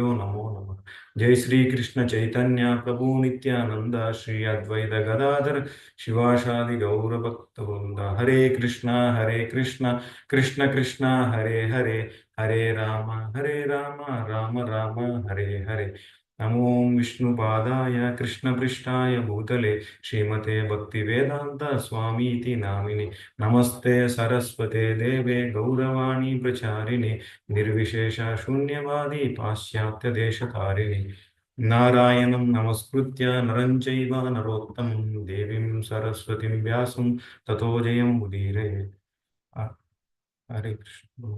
नमो नमः। जय श्री कृष्ण चैतन्य प्रभु नित्यानंद श्री अद्वैत गदाधर शिवाशादि गौर भक्तवृंद। हरे कृष्ण कृष्ण कृष्ण हरे हरे, हरे राम राम राम हरे हरे। नमो विष्णुपादाय कृष्णपृष्ठाय भूतले श्रीमते भक्तिवेदांत स्वामीति नामिने। नमस्ते सरस्वते देवे गौरवाणी प्रचारिणे निर्विशेष शून्यवादी पाश्चात्य देशकारिणी। नारायणं नमस्कृत्य नरं चैव नरोत्तमं देवीं सरस्वतीं व्यासं ततो जयं उदीरये। हरे कृष्ण।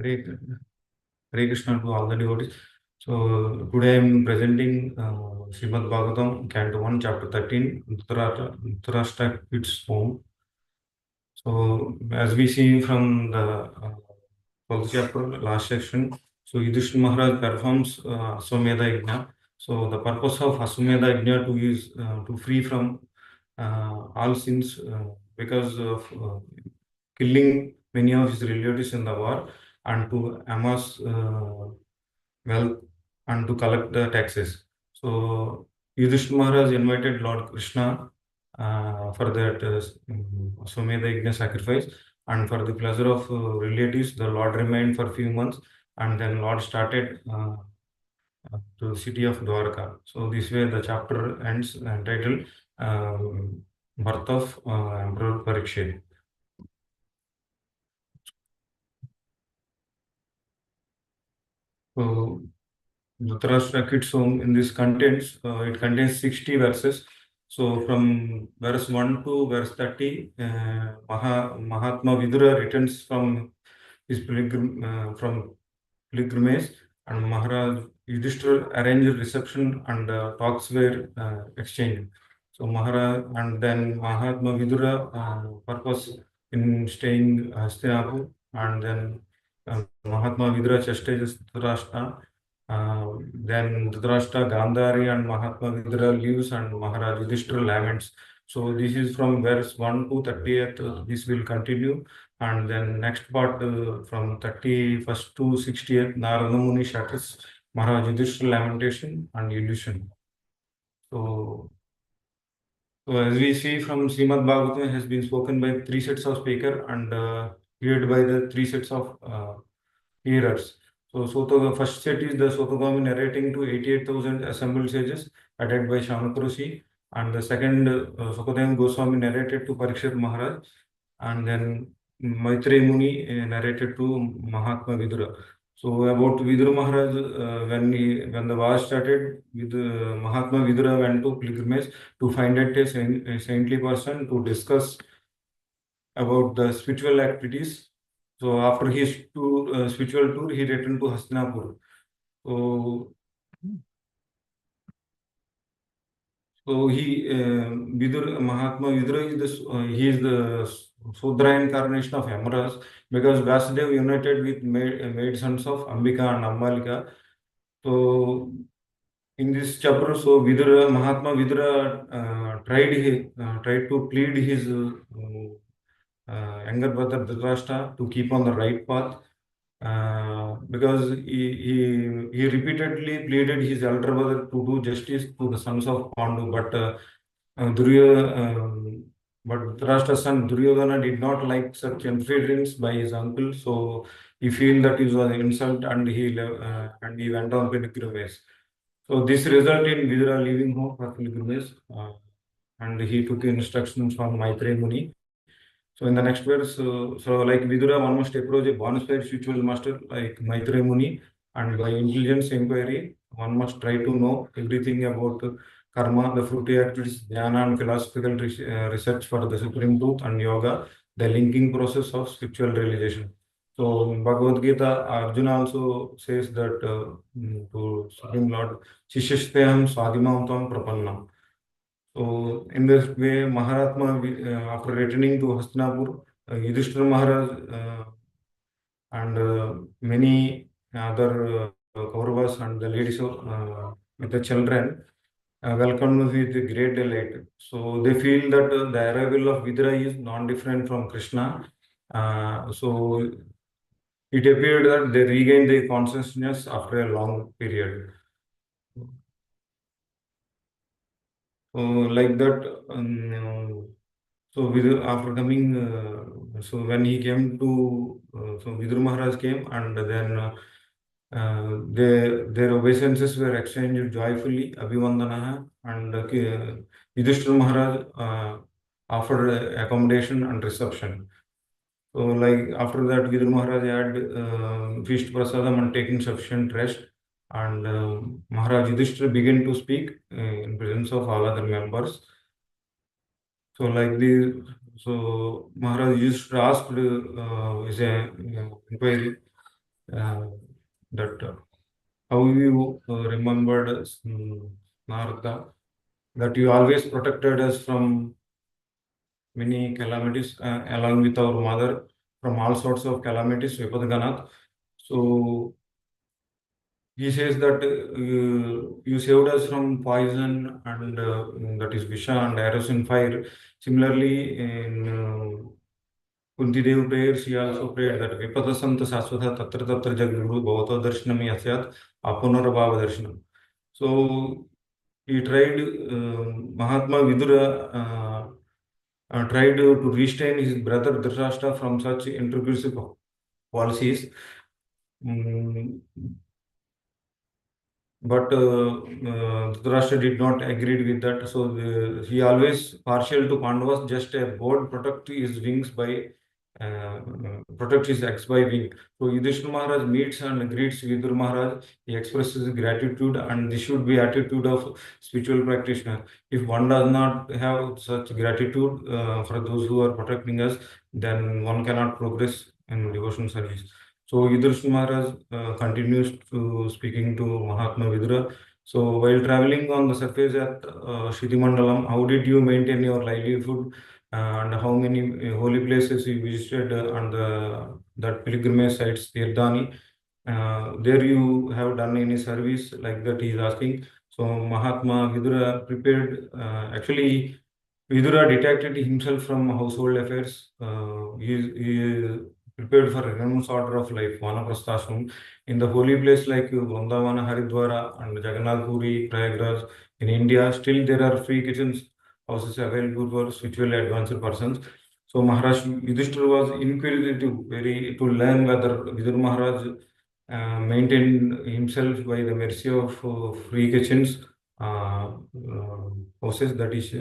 हरे Hare Krishna to all the devotees. So today I am presenting Srimad Bhagavatam, Canto 1, Chapter 13, Dhritarashtra quits home. So as we see from the 12th chapter, last section, so Yudhishthira Maharaj performs Aswamedha Yajna. So the purpose of Aswamedha Yajna to is to free from all sins because of killing many of his relatives in the war, and to amass wealth and to collect the taxes. So Yudhishthira Maharaj invited Lord Krishna for that Aswamedha Yajna sacrifice, and for the pleasure of relatives, the Lord remained for a few months, and then Lord started to the city of Dwarka. So this way the chapter ends entitled Birth of Emperor Parikshit. So Dhritarashtra Kid's Home in this contents, it contains 60 verses. So from verse 1 to verse 30, Mahatma Vidura returns from his from pilgrimage, and Maharaj Yudhishthira arranged reception, and talks were exchanged. So Maharaj and then Mahatma Vidura purpose in staying Hastinapur, and then Mahatma Vidura chastises Dhritarashtra. Then Dhritarashtra, Gandhari, and Mahatma Vidura leaves, and Maharaj Yudhishthira laments. So this is from verse 1 to 30th. This will continue, and then next part from 31st to 60th, Narada Muni shatters Maharaj Yudhishthira lamentation and illusion. So, as we see from Srimad Bhagavatam has been spoken by three sets of speaker, and heard by the three sets of hearers. So the first set is the Sotagami narrating to 88,000 assembled sages added by Shamakrushi, and the second Sukadeva Goswami narrated to Parikshit Maharaj, and then Maitreya Muni narrated to Mahatma Vidura. So about Vidura Maharaj, when the war started, with Mahatma Vidura went to pilgrimage to find out a saintly person to discuss about the spiritual activities. So after his spiritual tour, he returned to Hastinapur. So, Mahatma Vidura is he is the Sudra incarnation of Yamraj, because Vasudev united with maid sons of Ambika and Ambalika. So in this chapter, so Mahatma Vidura tried to plead his younger brother Dhritarashtra to keep on the right path, because he repeatedly pleaded his elder brother to do justice to the sons of Pandu, but Dhritarashtra's son Duryodhana did not like such interference by his uncle, so he felt that it was an insult, and he went on pilgrimage. So this resulted in Vidura leaving home for pilgrimage, and he took instructions from Maitreya Muni. So in the next verse, like Vidura, one must approach a bona fide spiritual master like Maitreya Muni, and by intelligence inquiry, one must try to know everything about karma, the fruity activities, jnana, and philosophical research for the supreme truth, and yoga, the linking process of spiritual realization. So in Bhagavad Gita, Arjuna also says that to Supreme Lord, Shishisteham Swadhimam Tvam Prapannam. So in this way, Mahatma, after returning to Hastinapur, Yudhishthira Maharaj and many other Kauravas and the ladies with the children, welcomed with great delight. So they feel that the arrival of Vidura is non-different from Krishna. So it appeared that they regained their consciousness after a long period. So like that, so after coming, so when he came to, so Vidur Maharaj came, and then their obeisances were exchanged joyfully, Abhivandana, and Yudhishthira Maharaj offered accommodation and reception. So like after that, Vidur Maharaj had feast prasadam and taking sufficient rest, and Maharaj Yudhishthira began to speak in presence of all other members. So like the so Maharaj used to ask is a inquiry uh, that how you remembered Narada, that you always protected us from many calamities along with our mother from all sorts of calamities, Vipadganath. So he says that you saved us from poison and that is Visha and arrows in fire. Similarly, in Kunti Dev prayer, she also prayed that Vipadasanta Saswatha Tatra Tatra Jaguru Bhavata Darshanam Yasyat Apunarabhava Darshanam. So he tried, Mahatma Vidura tried to restrain his brother Dhritarashtra from such intrusive policies. Mm, but Dhritarashtra did not agree with that. So he always partial to Pandavas, just a bird protect his wings by protect his eggs by wing. So Yudhishthira Maharaj meets and greets Vidur Maharaj. He expresses gratitude, and this should be attitude of spiritual practitioner. If one does not have such gratitude for those who are protecting us, then one cannot progress in devotion service. So Yudhishthira Maharaj continues to speaking to Mahatma Vidura. So while traveling on the surface at Shrimandalam, how did you maintain your livelihood, and how many holy places you visited on that pilgrimage sites, Tirthani? There you have done any service like that? He is asking. So Mahatma Vidura prepared. Actually, Vidura detached himself from household affairs. He prepared for Ranu's order of life, Vanaprasthashram, in the holy place like Vrindavana, Haridwara, and Jagannath Puri, Prayagraj. In India, still there are free kitchens houses available for spiritually advanced persons. So Maharaj Yudhishthira was inquisitive, very to learn whether Vidur Maharaj maintained himself by the mercy of free kitchens houses, that is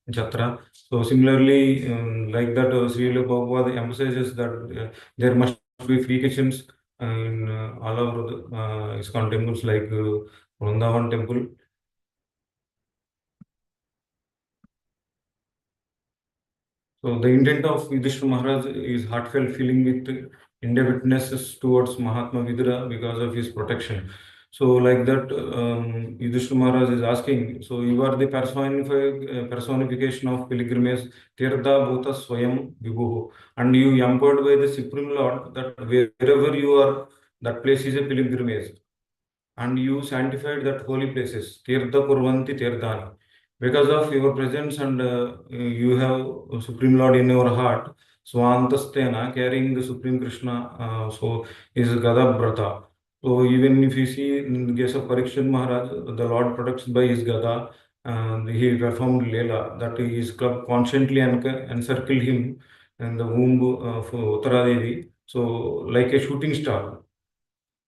Jatra. So similarly, like that, Srila Prabhupada emphasizes that there must be free kitchens in all over the ISKCON temples like Vrindavan temple. So the intent of Yudhishthira Maharaj is heartfelt feeling with indebtedness towards Mahatma Vidura because of his protection. So like that, Yudhishthira Maharaj is asking, so you are the personification of pilgrimage, Tirtha Bhuta Swayam Vibhu, and you empowered by the Supreme Lord that wherever you are, that place is a pilgrimage, and you sanctified that holy places, Tirtha Kurvanti Tirthani. Because of your presence and you have Supreme Lord in your heart, Swantastena, carrying the Supreme Krishna, so is Gada. So even if you see in the case of Parikshit Maharaj, the Lord protects by his Gada, and he performed Leela, that his club constantly encircled him in the womb of Uttara Devi, so like a shooting star.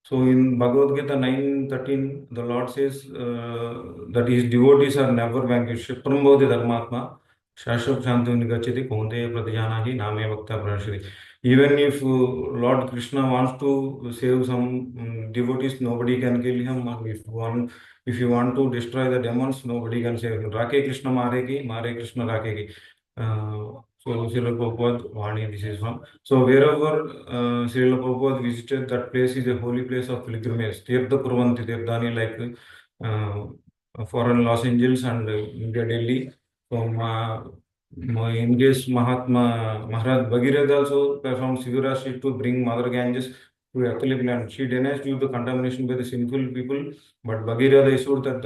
So in Bhagavad Gita 9:13, the Lord says that his devotees are never vanquished. Prambodhi Dharmatma, Shashwat Shantuni Gachati, Kaunteya Pratijanahi, Name Bhakta Pranashri. Even if Lord Krishna wants to save some devotees, nobody can kill him. And if you want to destroy the demons, nobody can save him. Rake Krishna Mareki, Mare Krishna Rakeki. So Srila Prabhupada Vani, this is one. So wherever Srila Prabhupada visited, that place is a holy place of pilgrimage. Tirtha Purvanti Tirthani, like foreign Los Angeles and India, Delhi. So in case Mahatma Maharaj Bhagirath also performed Sivarashri to bring Mother Ganges to earthly planet. She denies due to contamination by the sinful people, but Bhagirath assured that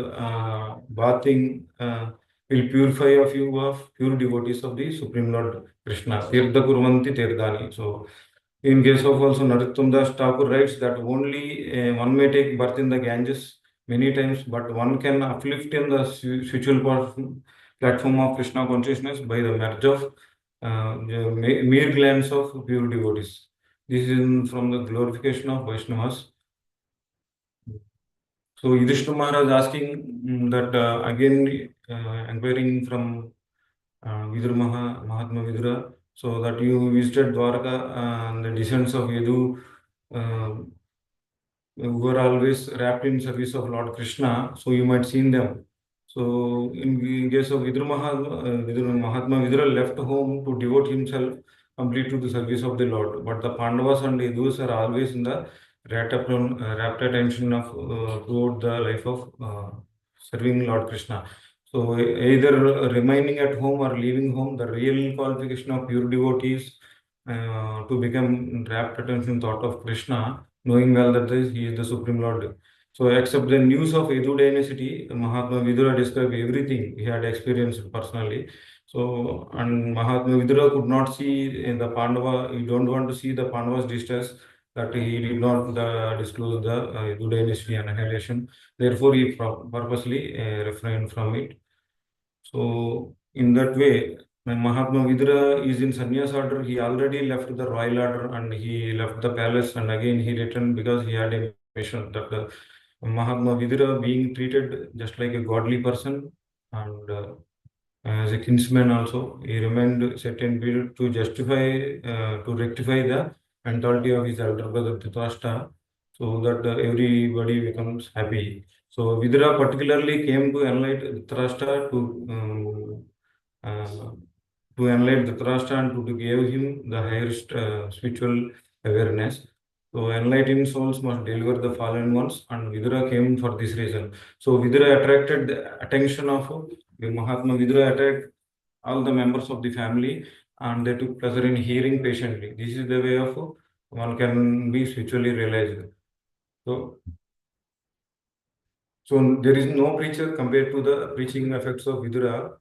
bathing will purify of you of pure devotees of the Supreme Lord Krishna. Tirtha Kurvanti Tirdhani. So, in case of also Narottam Das Thakur writes that only one may take birth in the Ganges many times, but one can uplift in the spiritual platform of Krishna consciousness by the merge of mere glance of pure devotees. This is from the glorification of Vaishnavas. So Yudhishthira Maharaj asking that again inquiring from Mahatma Vidura, so that you visited Dwarka and the descendants of Yadu who are always wrapped in service of Lord Krishna, so you might seen them. So in case of Mahatma Vidura left home to devote himself complete to the service of the Lord. But the Pandavas and Yadus are always in the rapt attention of toward the life of serving Lord Krishna. So either remaining at home or leaving home, the real qualification of pure devotees to become rapt attention thought of Krishna, knowing well that he is the Supreme Lord. So, except the news of Edu dynasty, Mahatma Vidura described everything he had experienced personally. So, and Mahatma Vidura could not see in the Pandava, he don't want to see the Pandava's distress, that he did not disclose the Edu dynasty annihilation. Therefore, he purposely refrained from it. So, in that way, when Mahatma Vidura is in sannyas order, he already left the royal order and he left the palace, and again he returned because he had a mission that Mahatma Vidura being treated just like a godly person and as a kinsman also, he remained certain period to justify, to rectify the mentality of his elder brother Dhritarashtra, so that everybody becomes happy. So Vidura particularly came to enlighten Dhritarashtra to enlighten Dhritarashtra and to give him the highest spiritual awareness. So enlightened souls must deliver the fallen ones, and Vidura came for this reason. So Vidura attracted the attention of Mahatma Vidura attracted all the members of the family, and they took pleasure in hearing patiently. This is the way of one can be spiritually realized. So there is no preacher compared to the preaching effects of Vidura.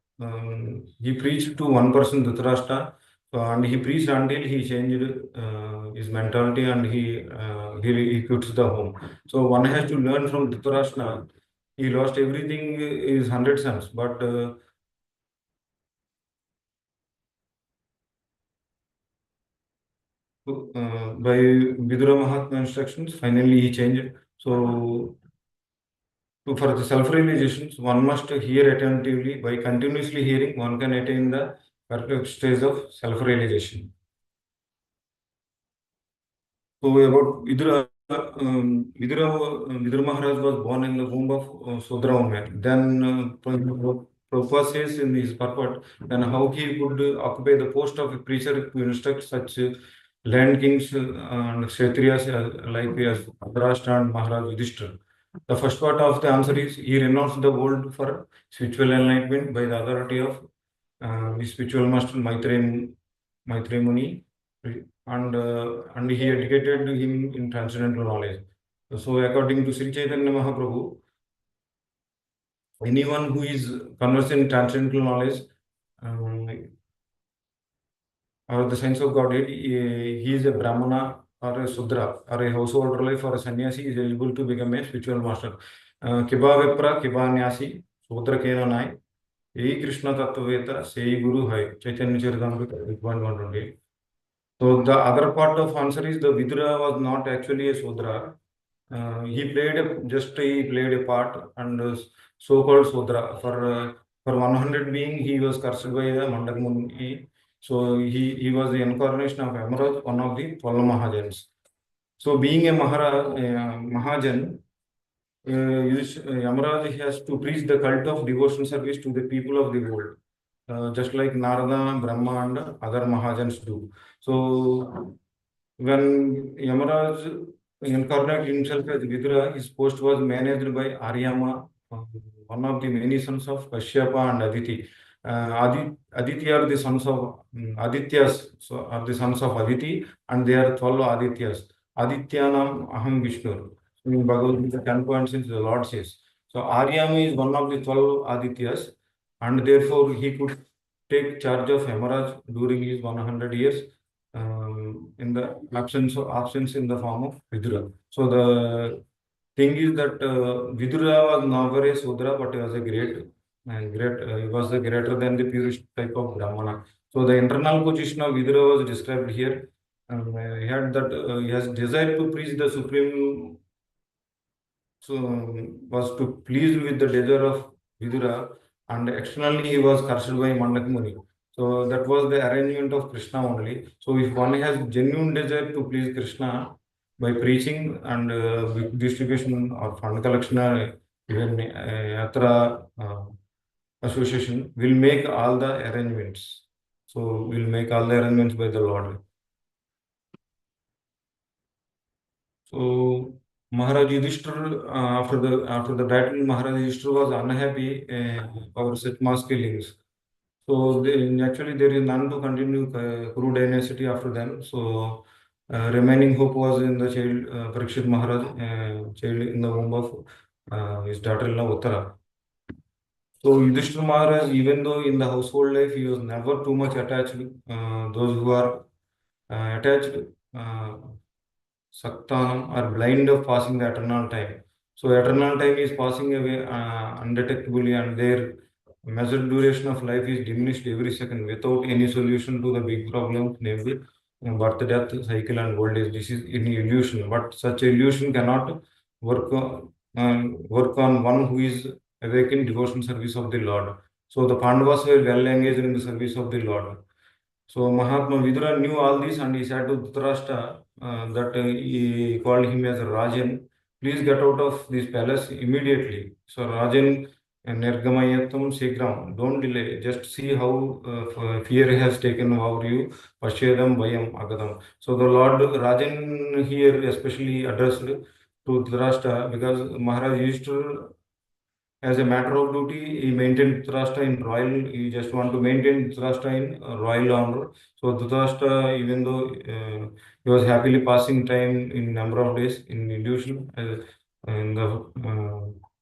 He preached to one person, Dhritarashtra, and he preached until he changed his mentality and he quits the home. So one has to learn from Dhritarashtra. He lost everything, his 100 sons, but by Vidura Mahatma instructions, finally he changed. So for the self-realizations, one must hear attentively. By continuously hearing, one can attain the perfect stage of self-realization. So about Vidura, Vidura Maharaj was born in the womb of Sudra woman. Then Prabhupada says in his purport, then how he could occupy the post of a preacher to instruct such land kings and Kshatriyas like as Dhritarashtra and Maharaj Yudhishthira. The first part of the answer is he renounced the world for spiritual enlightenment by the authority of his spiritual master Maitreya Muni, and he educated him in transcendental knowledge. So, according to Sri Chaitanya Mahaprabhu, anyone who is conversant in transcendental knowledge or the science of Godhead, he is a Brahmana or a Sudra or a household life or a sannyasi is eligible to become a spiritual master. Kiba Vipra, Kiba Nyasi, Sudra Kena Nai, E Krishna Tattveta, Sei Guru Hai, Chaitanya Charitamrita 1:128. So the other part of answer is the Vidura was not actually a Sudra. He played a part and so-called Sudra. For 100 being, he was cursed by the Mandak Muni. So he was the incarnation of Yamaraj, one of the 12 Mahajans. So being a Mahajan, Yamaraj has to preach the cult of devotion service to the people of the world, just like Narada, Brahma, and other Mahajans do. So when Yamaraj incarnated himself as Vidura, his post was managed by Aryama, one of the many sons of Kashyapa and Aditi. Aditi are the sons of Adityas, so are the sons of Aditi, and they are 12 Adityas. Adityanam Aham Vishnu. In Bhagavad Gita 10.6, the Lord says. So Aryama is one of the 12 Adityas, and therefore he could take charge of Yamaraj during his 100 years in the absence in the form of Vidura. So the thing is that Vidura was never a Sudra, but he was a he was a greater than the purest type of Brahmana. So the internal position of Vidura was described here. He had that he has desire to preach the supreme, so was to pleased with the desire of Vidura, and externally he was cursed by Mandak Muni. So that was the arrangement of Krishna only. So if one has genuine desire to please Krishna by preaching and distribution or fund collection, even yatra association will make all the arrangements. So will make all the arrangements by the Lord. So Maharaj Yudhishthira, after the battle, Maharaj Yudhishthira was unhappy over such mass killings. So actually there is none to continue Kuru dynasty after them. So remaining hope was in the child Parikshit Maharaj, child in the womb of his daughter-in-law Uttara. So Yudhishthira Maharaj, even though in the household life he was never too much attached, those who are attached. Saktanam are blind of passing the eternal time. So eternal time is passing away undetectably, and their measured duration of life is diminished every second without any solution to the big problem, namely birth, death, cycle, and old age. This is any illusion, but such illusion cannot work on one who is awake in devotion service of the Lord. So the Pandavas were well engaged in the service of the Lord. So Mahatma Vidura knew all this, and he said to Dhritarashtra that he called him as Rajan. Please get out of this palace immediately. So Rajan Nirgamayatam Sigram. Don't delay. Just see how fear has taken over you. Pashedam Vayam Agadam. So the Lord Rajan here especially addressed to Dhritarashtra because Maharaj used to, as a matter of duty, he maintained Dhritarashtra in royal. He just want to maintain Dhritarashtra in royal honor. So Dhritarashtra, even though he was happily passing time in number of days in illusion, in the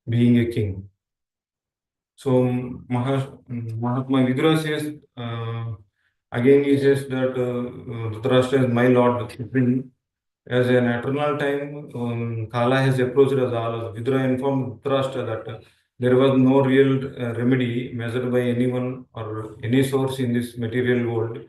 being a king. So Mahatma Vidura says again. He says that Dhritarashtra is my lord, supreme. As an eternal time, Kala has approached us all. Vidura informed Dhritarashtra that there was no real remedy measured by anyone or any source in this material world.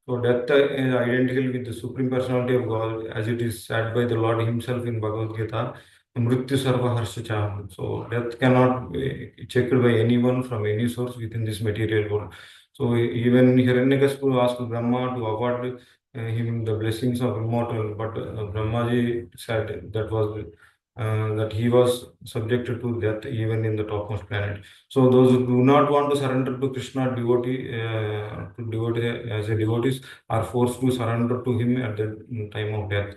So death is identical with the Supreme Personality of God, as it is said by the Lord Himself in Bhagavad Gita. Mrityu sarva harshacham. So death cannot be checked by anyone from any source within this material world. So even Hiranyakasipu asked Brahma to award him the blessings of immortal, but Brahmaji said that he was subjected to death even in the topmost planet. So those who do not want to surrender to Krishna as a devotees are forced to surrender to him at the time of death.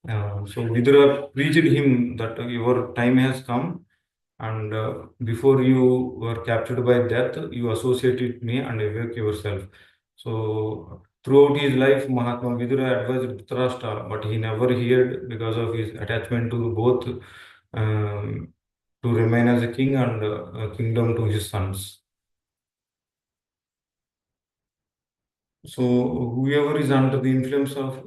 So Vidura preached him that your time has come, and before you were captured by death, you associated me and awake yourself. So throughout his life, Mahatma Vidura advised Dhritarashtra, but he never heard because of his attachment to both, to remain as a king and a kingdom to his sons. So whoever is under the influence of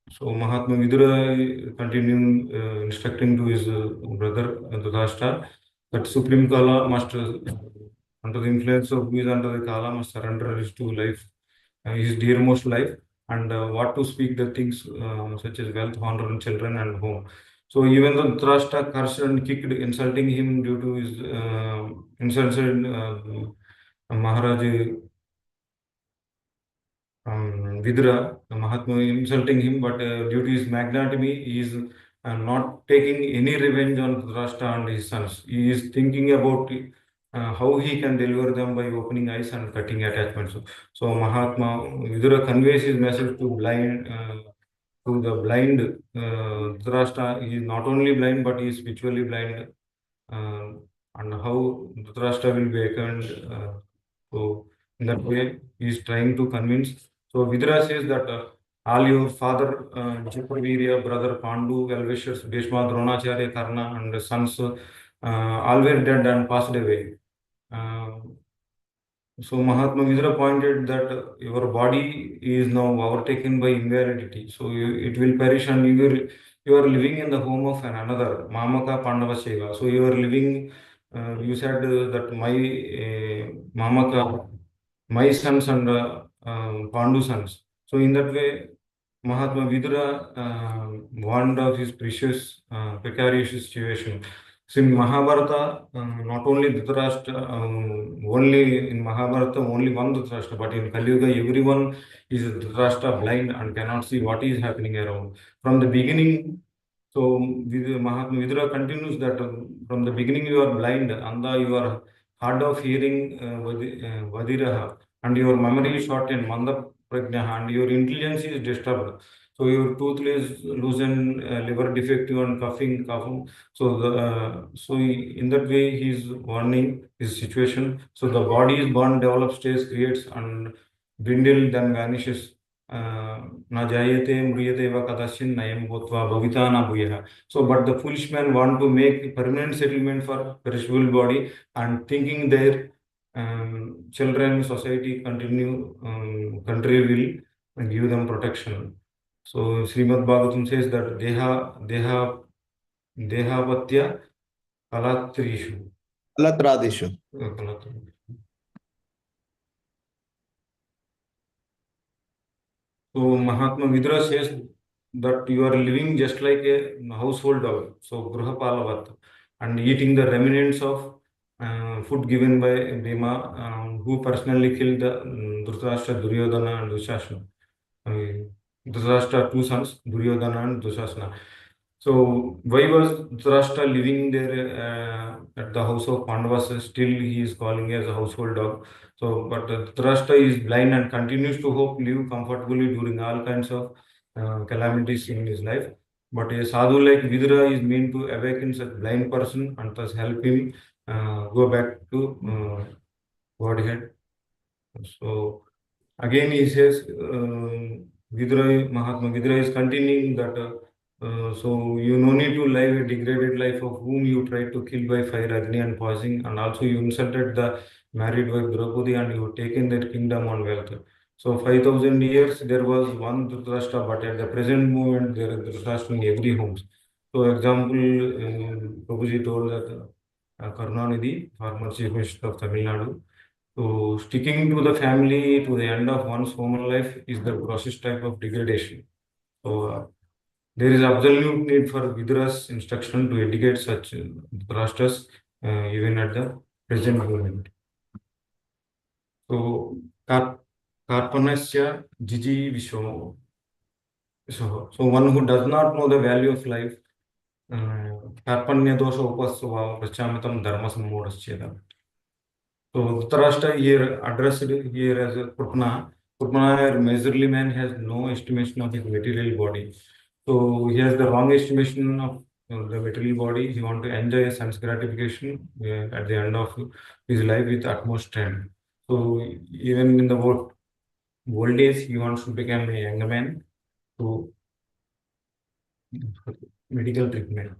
so Mahatma Vidura continuing instructing to his brother Dhritarashtra that Supreme Kala must under the influence of who is under the Kala must surrender his to life, his dearmost life, and what to speak the things such as wealth, honor, and children and home. So even though Dhritarashtra cursed and kicked, insulting him due to his insulted Maharaj Vidura, Mahatma insulting him, but due to his magnanimity, he is not taking any revenge on Dhritarashtra and his sons. He is thinking about how he can deliver them by opening eyes and cutting attachments. So Mahatma Vidura conveys his message to the blind Dhritarashtra. He is not only blind, but he is spiritually blind, uh, and how Dhritarashtra will be awakened. So in that way, he is trying to convince. So Vidura says that all your father, Japavirya, brother Pandu, well-wishers, Bhishma, Dronacharya, Karna, and sons, all were dead and passed away. Uh, so Mahatma Vidura pointed that your body is now overtaken by invalidity. So it will perish and you are living in the home of another. Mamaka Pandava Seva. So you are living, you said that Mamaka, my sons and Pandu sons. So in that way, Mahatma Vidura warned of his precious, precarious situation. So in Mahabharata, not only Dhritarashtra, only in Mahabharata, only one Dhritarashtra, but in Kali Yuga, everyone is Dhritarashtra blind and cannot see what is happening around. From the beginning, so Mahatma Vidura continues that from the beginning you are blind, Anda, you are hard of hearing, Vadiraha, and your memory is short and Manda Prajnaha, and your intelligence is disturbed. So your tooth is loosened, liver defective and coughing. So in that way he is warning his situation. So the body is born, develops, stays, creates, and dwindle, then vanishes. Na jayate mriyate va kadashin nayam bhutva bhavita na bhuyaha. So, but the foolish man want to make permanent settlement for perishable body and thinking their children, society continue, country will give them protection. So, Srimad Bhagavatam says that dehavatya kalatrishu. Kalatradishu. So Mahatma Vidura says that you are living just like a household dog, so Grihapalavat, and eating the remnants of food given by Bhima, who personally killed the Dhritarashtra, Duryodhana, and Dushasana. Dhritarashtra, two sons, Duryodhana and Dushasana. So why was Dhritarashtra living there at the house of Pandavas? Still, he is calling as a household dog. So, but Dhritarashtra is blind and continues to hope live comfortably during all kinds of calamities in his life. But a sadhu like Vidura is meant to awaken such blind person and thus help him go back to Godhead. So again, he says, Mahatma Vidura is continuing that. So you no need to live a degraded life of whom you tried to kill by fire, agni and poison, and also you insulted the married wife Draupadi and you taken their kingdom and wealth. So 5,000 years there was one Dhritarashtra, but at the present moment there is Dhritarashtra in every home. So example, Prabhuji told that Karunanidhi, former Chief Minister of Tamil Nadu. So sticking to the family to the end of one's human life is the grossest type of degradation. So there is absolute need for Vidura's instruction to educate such Rashtas even at the present moment. So Karpanasya Jiji Vishwamo. So one who does not know the value of life, Karpanya dosha upasva prachamitam dharma sammodasya. So Dhritarashtra here addressed here as a Krupna. Krupna, a miserly man, has no estimation of his material body. So he has the wrong estimation of the material body. He wants to enjoy sense gratification at the end of his life with utmost strength. So even in the old days, he wants to become a young man to medical treatment.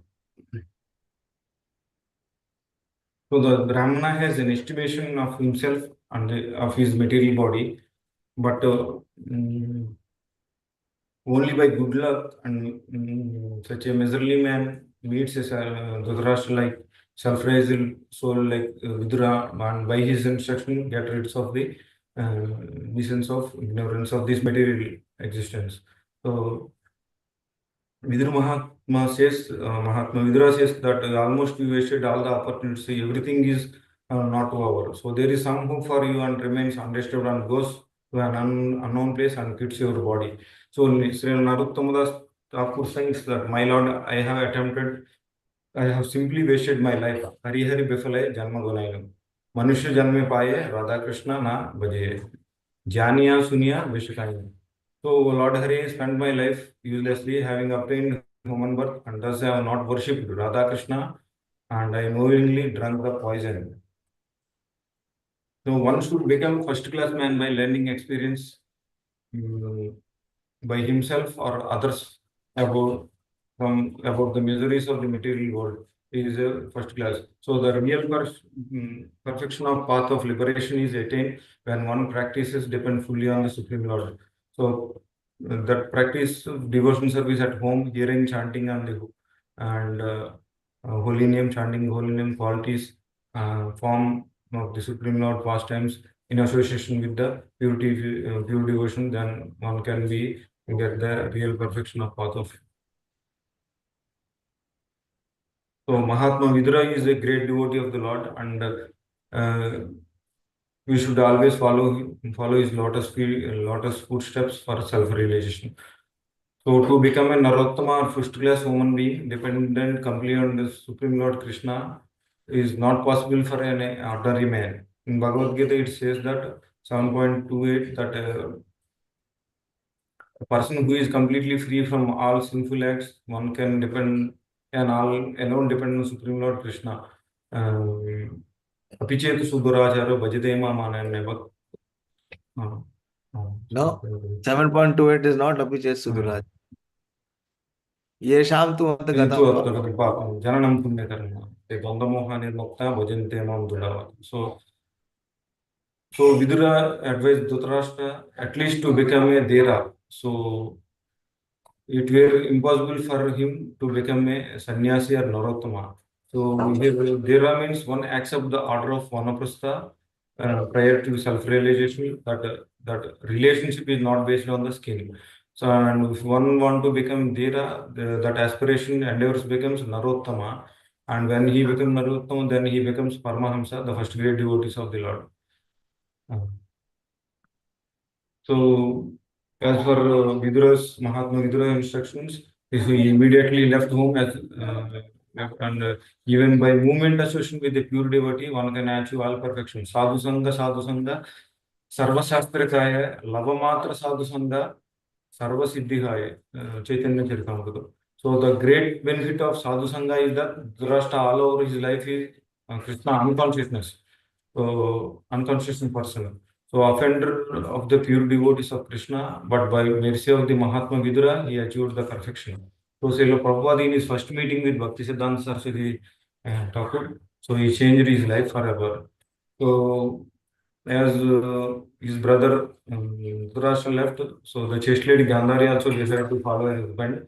So the Brahmana has an estimation of himself and of his material body, but only by good luck and such a miserly man meets a Dhritarashtra like self-raised soul like Vidura, and by his instruction get rid of the sense of ignorance of this material existence. So Vidura Mahatma Vidura says that almost you wasted all the opportunities. Everything is not over. So there is some hope for you and remains undisturbed and goes to an unknown place and quits your body. So Sri Narottam Thakur thinks that, my Lord, I have simply wasted my life. Hari Hari Bifale Janma Gunainam. Manusha Janme Paye Radha Krishna Na Baje. Janiya Suniya Vishakaina. So Lord Hari spent my life uselessly having obtained human birth and thus I have not worshipped Radha Krishna and I knowingly drank the poison. So one should become first class man by learning experience. by himself or others about about the miseries of the material world is first class. So the real perfection of path of liberation is attained when one practices depend fully on the Supreme Lord. So that practice of devotion service at home, hearing chanting and holy name, chanting holy name qualities, form of the Supreme Lord pastimes in association with the pure devotion, then one can be get the real perfection of path of. So Mahatma Vidura is a great devotee of the Lord, and we should always follow his lotus footsteps for self-realization. So to become a Narottama or first class human being dependent completely on the Supreme Lord Krishna is not possible for an ordinary man. In Bhagavad Gita it says that 7.28 that a person who is completely free from all sinful acts, one can depend and all alone depend on Supreme Lord Krishna. Apichetu Subharacharo Bhajate Mama. No, 7.28 is not Abhijit Sudhuraj. Ye sham tu Itu atau apa? Jangan nampunnya karena Donda Mohani Nokta Bhajante Mam Dulavat. So Vidura advised Dhritarashtra at least to become a Dera. So it were impossible for him to become a sannyasi or narottama. So here Dera means one accept the order of vanaprastha prior to self-realization. That relationship is not based on the skin. So and if one want to become Dera, that aspiration endeavors becomes narottama. And when he becomes narottama, then he becomes Paramahamsa, the first great devotees of the Lord. So, as for Mahatma Vidura instructions, he immediately left home and even by movement association with the pure devotee, one can achieve all perfection. Sadhu Sangha, Sarva Shastra Lavamatra Sadhu Sangha, Sarva Siddhihaya, Chaitanya Charitamrita. So, the great benefit of Sadhu Sangha is that Drashta all over his life is Krishna unconsciousness. So, unconscious person. So, offender of the pure devotees of Krishna, but by mercy of the Mahatma Vidura, he achieved the perfection. So, Srila Prabhupada in his first meeting with Bhaktisiddhanta Saraswati Thakur, so he changed his life forever. So, as his brother Dhritarashtra left, so the chaste lady Gandhari also decided to follow her husband.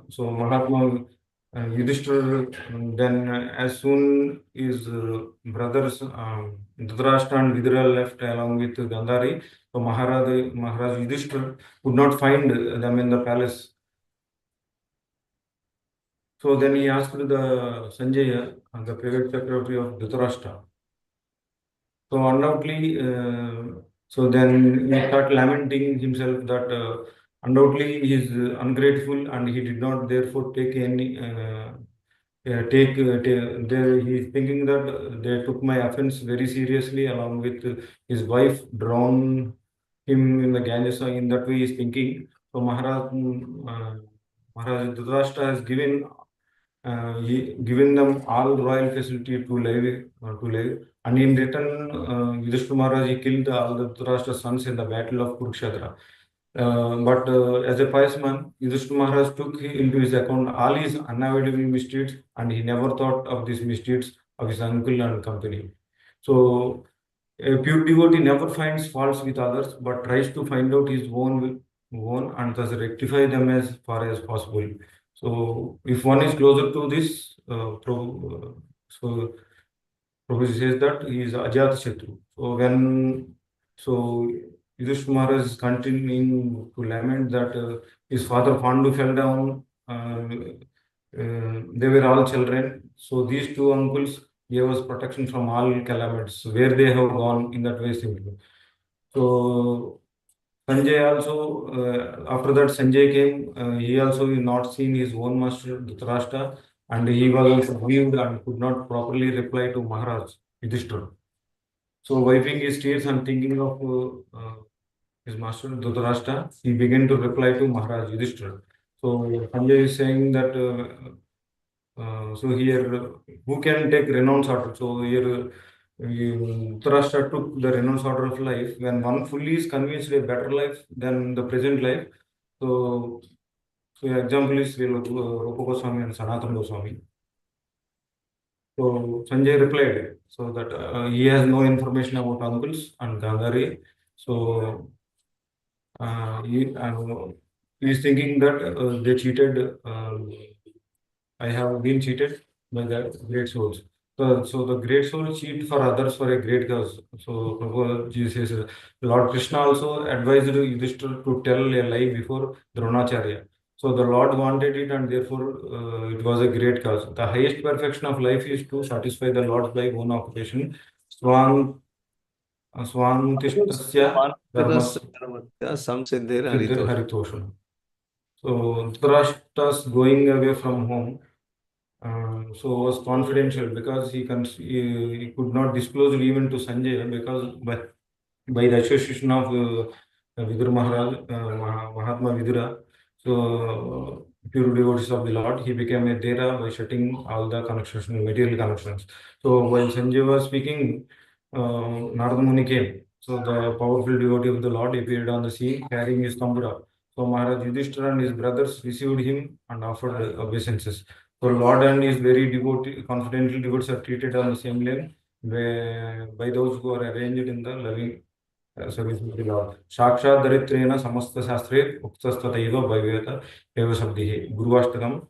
So Mahatma Yudhishthira, then as soon his brothers Dhritarashtra and Vidura left along with Gandhari, so Maharaj Yudhishthira could not find them in the palace. So then he asked the Sanjaya, the private secretary of Dhritarashtra. So undoubtedly, so then he started lamenting himself that undoubtedly he is ungrateful and he did not therefore take any he is thinking that they took my offense very seriously along with his wife drowned him in the Ganges. So in that way he is thinking. So Maharaj Dhritarashtra has given them all royal facility to live. And in return, Yudhishthira Maharaj, he killed all the Dhritarashtra's sons in the battle of Kurukshetra. But as a pious man, Yudhishthira Maharaj took into his account all his unavoidable misdeeds and he never thought of these misdeeds of his uncle and company. So, a pure devotee never finds faults with others but tries to find out his own and thus rectify them as far as possible. So, if one is closer to this, so Prabhu says that he is Ajat Shatru. So Yudhishthira Maharaj is continuing to lament that his father Pandu fell down. They were all children. So these two uncles gave us protection from all calamities. Where they have gone in that way simply. So Sanjay also, after that Sanjay came, he also not seen his own master Dhritarashtra and he was also grieved and could not properly reply to Maharaj Yudhishthira. So wiping his tears and thinking of his master Dhritarashtra, he began to reply to Maharaj Yudhishthira. So Sanjay is saying that so here who can take renounce order? So here Dhritarashtra took the renounced order of life when one fully is convinced a better life than the present life. So, example is Sri Rupa Goswami and Sanatana Goswami. So Sanjay replied, so that he has no information about uncles and Gandhari. So he is thinking that they cheated. I have been cheated by the great souls. So the great soul cheat for others for a great cause. So Jesus says, Lord Krishna also advised Yudhishthira to tell a lie before Dronacharya. So the Lord wanted it, and therefore it was a great cause. The highest perfection of life is to satisfy the Lord by own occupation. Swan Swantistasya Dharmas Siddhir Haritosha. Haritosha. So Dhritarashtra's going away from home so was confidential because he could not disclose it even to Sanjay because by the association of Vidur Maharaj, Mahatma Vidura, so pure devotees of the Lord, he became a Dera by shutting all the connections, material connections. So while Sanjay was speaking, Narada Muni came. So the powerful devotee of the Lord appeared on the scene carrying his tambura. So Maharaj Yudhishthira and his brothers received him and offered obeisances. So Lord and his very devotee, confidential devotees are treated on the same level by those who are arranged in the loving service of the Lord. Sakshat Daritrena Samasta Shastre Uktastataiva Bhaveta Eva Sabdihi. Guruvashtakam.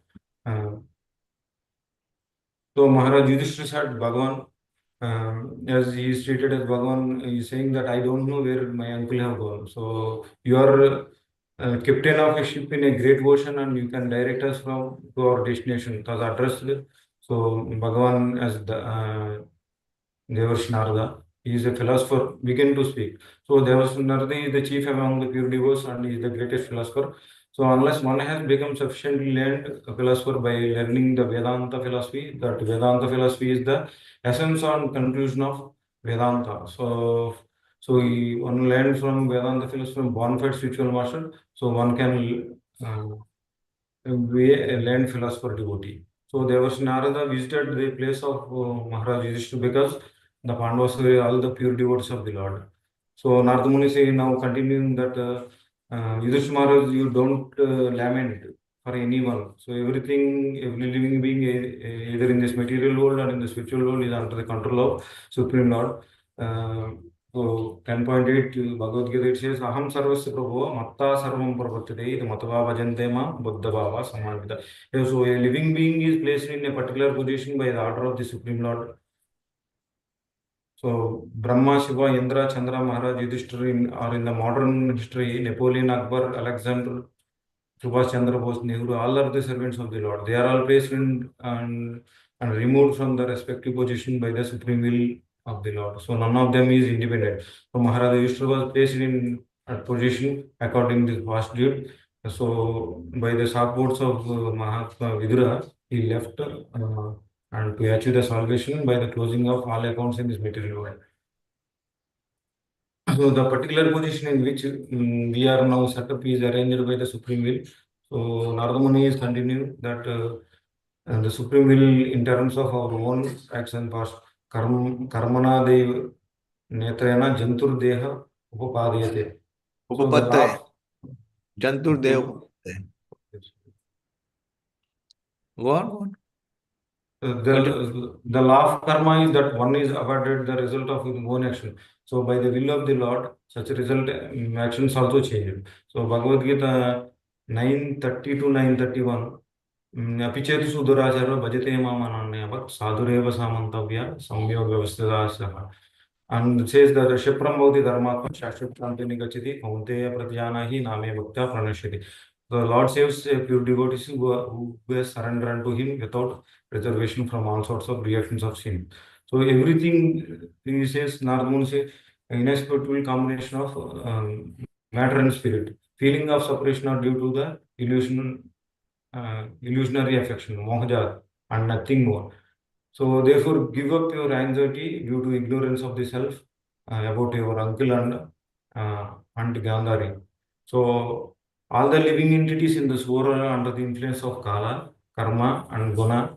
So Maharaj Yudhishthira said, Bhagavan, as he is treated as Bhagavan, he is saying that I don't know where my uncle have gone. So you are captain of a ship in a great ocean and you can direct us from to our destination. It was addressed. So Bhagavan as the Devarshi Narada. He is a philosopher, began to speak. So Devarshi Narada is the chief among the pure devotees and he is the greatest philosopher. So unless one has become sufficiently learned a philosopher by learning the Vedanta philosophy, that Vedanta philosophy is the essence and conclusion of Vedanta. One learned from Vedanta philosophy from bona fide spiritual master. So one can be a learned philosopher devotee. So Devarshi Narada visited the place of Maharaj Yudhishthira because the Pandavas were all the pure devotees of the Lord. So Narada Muni say now continuing that Yudhishthira Maharaj, you don't lament for anyone. So everything, every living being, either in this material world or in the spiritual world, is under the control of Supreme Lord. So 10.8 Bhagavad Gita it says, Aham sarvasya prabhu matta sarvam pravartate iti matava bhajante ma buddha bhava samanvita. So a living being is placed in a particular position by the order of the Supreme Lord. So Brahma, Shiva, Indra, Chandra, Maharaj, Yudhishthira are in the modern history, Napoleon, Akbar, Alexander, Subhash Chandra Bose, Nehru, all are the servants of the Lord. They are all placed in and removed from the respective position by the supreme will of the Lord. So none of them is independent. So Maharaj Yudhishthira was placed in a position according to this past deed. So by the supports of Mahatma Vidura, he left and to achieve the salvation by the closing of all accounts in this material world. So the particular position in which we are now set up is arranged by the Supreme Will. So Narada Muni is continuing that the Supreme Will in terms of our own acts and past karmana dev netrena jantur deha upapadiyate. So the Upapatte. law Jantur Dev. Go on. the law of karma is that one is awarded the result of his own action. So by the will of the Lord, such a result actions also change. So Bhagavad Gita 9:30 to 9:31. अपि चेत् सुदुराचारो भजते माम अनन्यवत् साधुरेव सामन्तव्य संयोग व्यवस्थिता सः. And it says that Shipram Bhavati Dharmatma Shashvat Kantini Gachati Kaunteya Pratyanahi Name Bhakta Pranashyati. The Lord saves a pure devotees who surrender unto Him without reservation from all sorts of reactions of sin. So everything he says, Narada Muni says, inexplicable combination of matter and spirit. Feeling of separation are due to the illusionary affection, mohaja, and nothing more. So therefore, give up your anxiety due to ignorance of the self about your uncle and Gandhari. So all the living entities in this world are under the influence of Kala, Karma, and Guna.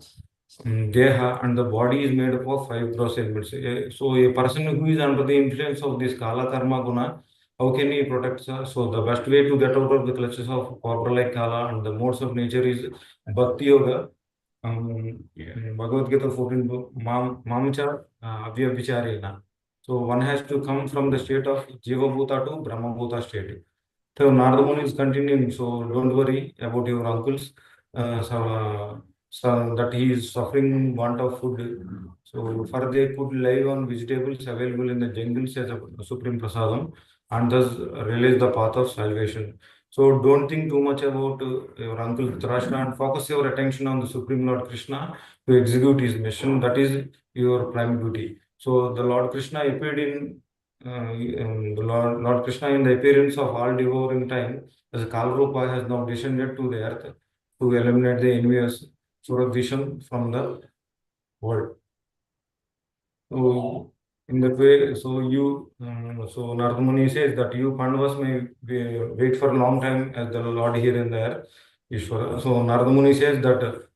Deha, and the body is made up of five gross elements. So a person who is under the influence of this Kala Karma Guna, how can he protect? So the best way to get out of the clutches of cobra like Kala and the modes of nature is Bhakti Yoga. Bhagavad Gita 14 book, Mamacha Avyabhicharena. So one has to come from the state of Jiva Bhuta to Brahma Bhuta state. So Nardamuni is continuing. So don't worry about your uncles. So that he is suffering want of food. So for they could live on vegetables available in the jungles as a supreme prasadam, and thus realize the path of salvation. So don't think too much about your uncle Dhritarashtra and focus your attention on the Supreme Lord Krishna to execute his mission. That is your prime duty. So the Lord Krishna appeared in the Lord Krishna in the appearance of all devouring time as a Kalrupa has now descended to the earth to eliminate the envious Suradvishan from the world. So in that way, so Narada Muni says that you Pandavas may wait for a long time as the Lord here and there, Ishvara. So Narada Muni says that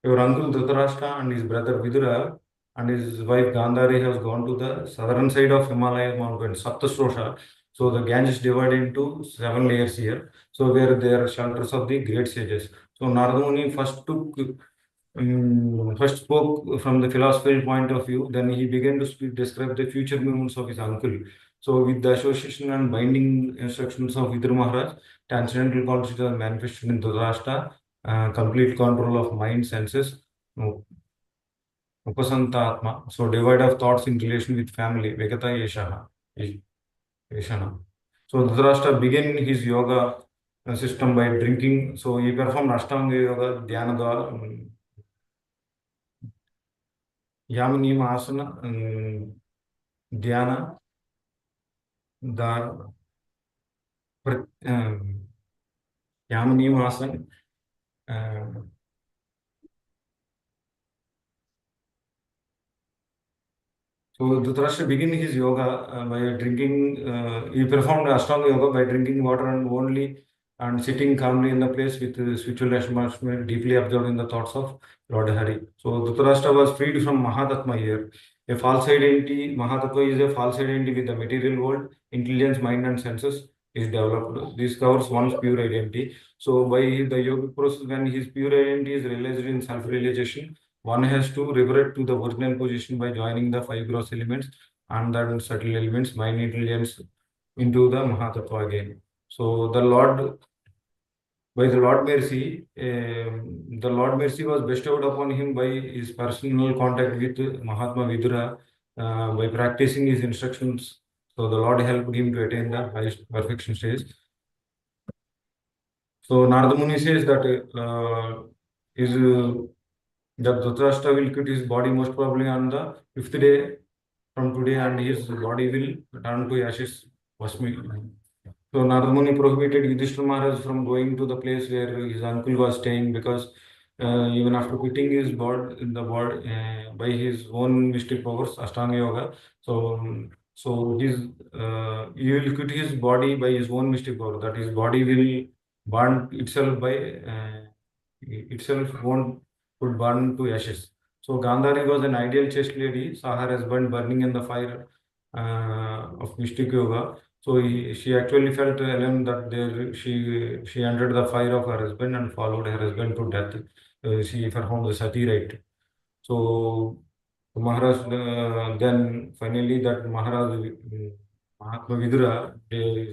your uncle Dhritarashtra and his brother Vidura and his wife Gandhari has gone to the southern side of Himalaya mountain, Saptasrosha. So the Ganges divided into 7 layers here. So where there are shelters of the great sages. So Narada Muni first spoke from the philosophical point of view, then he began to describe the future movements of his uncle. So, with the association and binding instructions of Vidura Maharaj, transcendental consciousness was manifested in Dhritarashtra, complete control of mind, senses, Upasantatma, so divide of thoughts in relation with family, Vegata Yeshana. So Dhritarashtra began his yoga system by drinking. So he performed Ashtanga Yoga, Dhyana, Yamanima Asana, Dhyana, Dar, Yamanima Asana. So Dhritarashtra began his yoga by drinking. He performed Ashtanga yoga by drinking water and sitting calmly in the place with spiritual attachment, deeply absorbed in the thoughts of Lord Hari. So Dhritarashtra was freed from Mahatatma here. A false identity, Mahatatma is a false identity with the material world, intelligence, mind, and senses is developed. This covers one's pure identity. So by the yogic process, when his pure identity is realized in self-realization, one has to revert to the original position by joining the five gross elements and then subtle elements, mind intelligence, into the Mahatattva again. So by the Lord Mercy, the Lord Mercy was bestowed upon him by his personal contact with Mahatma Vidura by practicing his instructions. So the Lord helped him to attain the highest perfection stage. So Narada Muni says that his that Dhritarashtra will quit his body most probably on the fifth day from today, and his body will turn to ashes. Vasmi. So Narada Muni prohibited Yudhishthira Maharaj from going to the place where his uncle was staying because even after quitting his body, by his own mystic powers, Ashtanga Yoga, he will quit his body by his own mystic power. That his body will burn itself by itself won't would burn to ashes. So Gandhari was an ideal chaste lady, saw her husband burning in the fire of mystic yoga. So she actually felt alone that she entered the fire of her husband and followed her husband to death. She performed the sati rite. So Maharaj then finally that Mahatma Vidura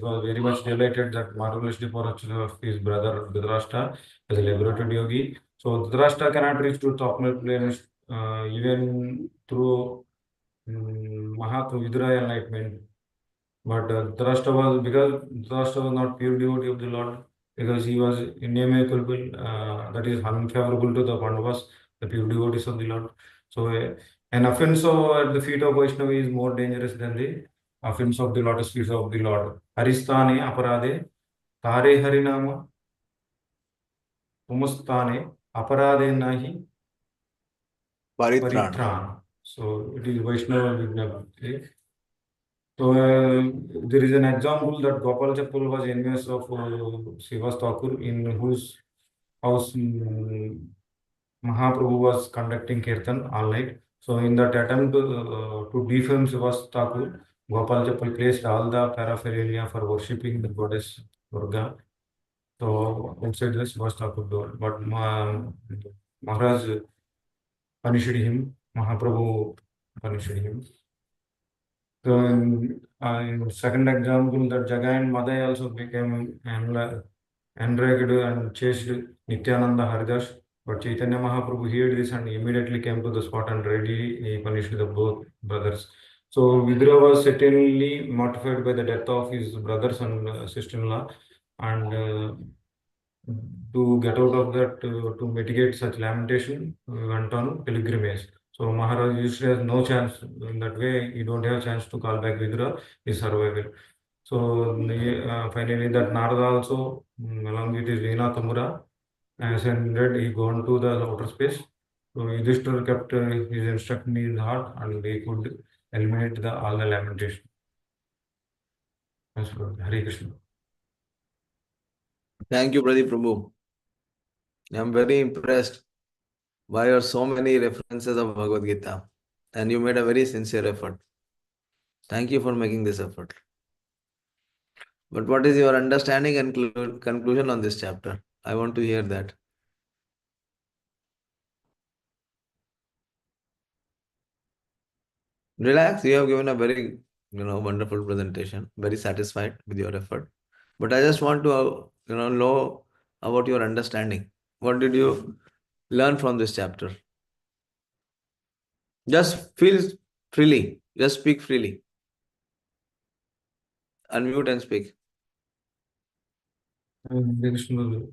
was very much delighted that marvelous departure of his brother Dhritarashtra as a liberated yogi. So Dhritarashtra cannot reach to top planes even through Mahatma Vidura enlightenment. But Dhritarashtra was not pure devotee of the Lord because he was inimical, that is unfavorable to the Pandavas, the pure devotees of the Lord. So an offense at the feet of Vaishnava is more dangerous than the offense of the lotus feet of the Lord. Haristane aparade, tare harinama, umastane aparade nahi Paritrana. paritran. So it is Vaishnava Vijnana. So there is an example that Gopal Chappal was envious of Srivas Thakur, in whose house Mahatma Vidura was staying. So Gopal Chappal was envious of Srivas Thakur, in whose house Mahatma Vidura was staying. So Gopal Chappal was envious of Srivas Thakur, in whose house Mahatma Vidura was staying. So Gopal Chappal was envious of Srivas Thakur, in whose house Mahaprabhu was conducting kirtan all night. So in that attempt to defame Sivas Thakur, Gopal Chappal placed all the paraphernalia for worshipping the goddess Durga. So outside the Sivas Thakur door, but Maharaj punished him. Mahaprabhu punished him. So in second example, that Jagai and Madai also became enraged and chased Nityananda Haridas. But Chaitanya Mahaprabhu heard this and immediately came to the spot and readily he punished the both brothers. So Vidura was certainly mortified by the death of his brothers and sister-in-law, and to get out of that, to mitigate such lamentation, went on pilgrimage. So Maharaj usually has no chance in that way. You don't have a chance to call back Vidura, his survival. So finally, that Narada also, along with his Veena Tamura, ascended. He gone to the outer space. So Yudhishthira kept his instruction in his heart, and he could eliminate all the lamentation. Yes, Lord. Hare Krishna. Thank you, Pradeep Prabhu. I'm very impressed by your so many references of Bhagavad Gita, and you made a very sincere effort. Thank you for making this effort. But what is your understanding and conclusion on this chapter? I want to hear that. Relax, you have given a very wonderful presentation, very satisfied with your effort. But I just want to know about your understanding. What did you learn from this chapter? Just feel freely, just speak freely. Unmute and speak. Hare Krishna.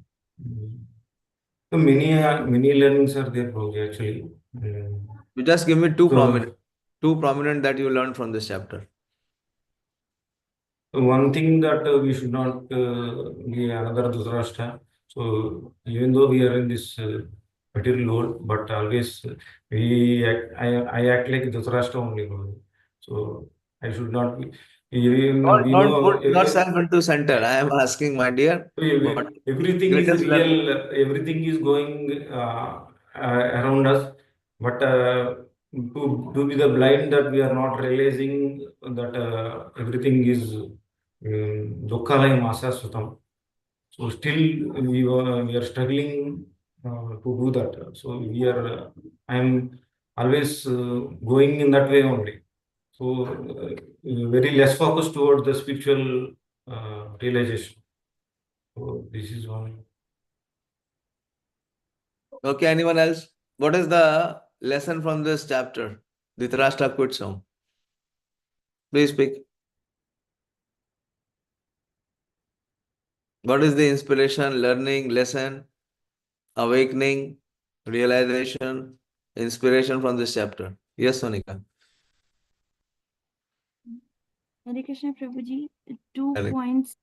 So many learnings are there, Prabhuji, actually. You just give me two So prominent that you learned from this chapter. one thing that we should not be another Dhritarashtra. So even though we are in this material world, but always I act like Dhritarashtra only. So I should not be. Even we Don't know put yourself into center. I am asking, my dear, what everything is greatest learning? real, everything is going around us, but to be the blind that we are not realizing that everything is Dukkalayam Asasutam. So still we are struggling to do that. So I am always going in that way only. So very less focused towards the spiritual realization. So this is one. Okay, anyone else? What is the lesson from this chapter? Dhritarashtra quits home. Please speak. What is the inspiration, learning, lesson, awakening, realization, inspiration from this chapter? Yes, Sonika. Hare Krishna Prabhuji, two Correct. points